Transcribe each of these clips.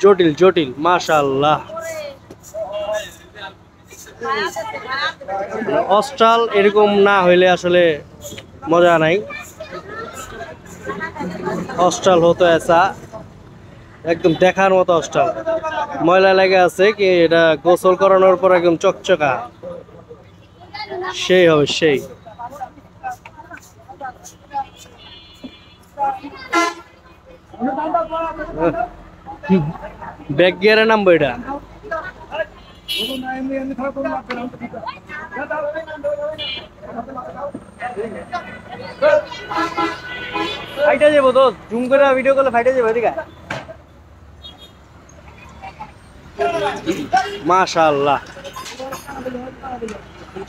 জটিল জটিল মাশাআল্লাহ। অস্ট্রাল এরকম না হইলে আসলে মজা নাই। অস্ট্রাল হতো এসা একদম দেখার মতো অস্ট্রাল। ময়লা লেগে আছে কি এটা গোসল করানোর পর একদম চকচকা সেই হবে সেই। ব্যাক গিয়ারে নামবো এটা। ফাইটা যাবো তো জুম করে ভিডিও করলে ফাইটা যাবো এদিকে। মাশাআল্লাহ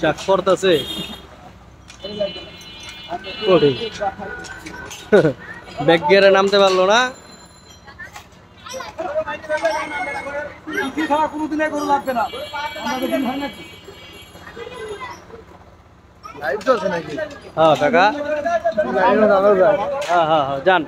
চাক করতেছে ব্যাক গিয়ারে নামতে পারলো না। হ্যাঁ কাকা হ্যাঁ হ্যাঁ হ্যাঁ যান।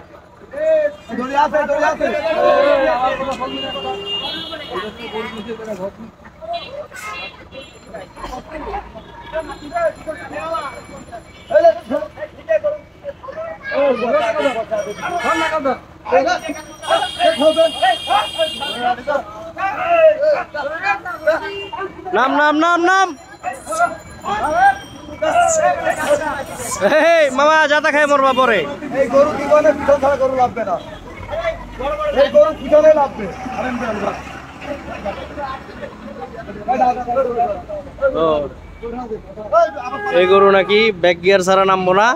নাম নাম নাম নাম এই মামা যাতা খাই মরবা পরে। এই গরু জীবনে পিছন ছাড়া গরু লাগবে না, এই গরু পিছনে লাগবে। এই গরু নাকি ব্যাক গিয়ার ছাড়া নামবো না।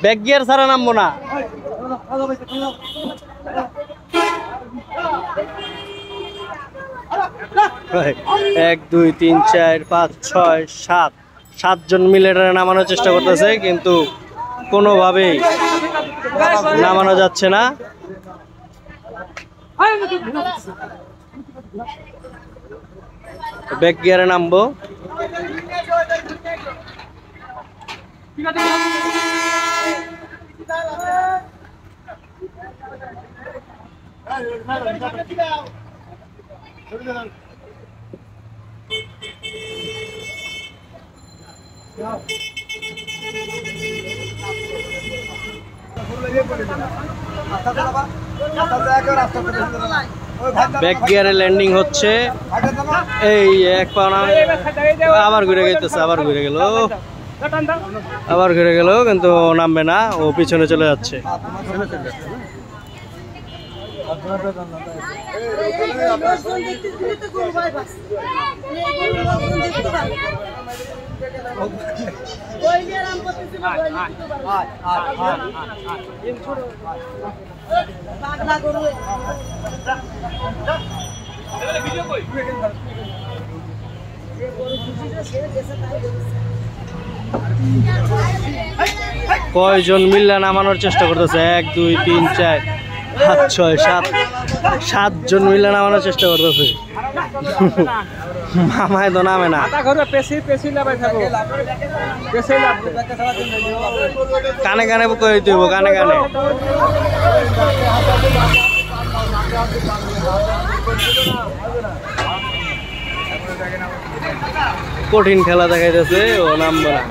ব্যাক গিয়ার ছাড়া নামবো না। 1 2 3 4 5 6 7 7জন মিলে নামানোর চেষ্টা করতেছে কিন্তু কোনোভাবেই নামানো যাচ্ছে না। ব্যাক গিয়ারে নামবো। ব্যাক গিয়ারে ল্যান্ডিং হচ্ছে। এই এক পানা আবার ঘুরে গেছে, আবার ঘুরে গেল, আবার ঘুরে গেল কিন্তু নামবে না, ও পিছনে চলে যাচ্ছে। কয়জন মিল্লা নামানোর চেষ্টা করতেছে? 1 2 3 4 5 6 7 7জন মিল্লা নামানোর চেষ্টা করতেছে। মামায় তো নামে না। কানে কানে কই দিব, কানে কানে। কঠিন খেলা দেখাইতেছে, ও নামবে না।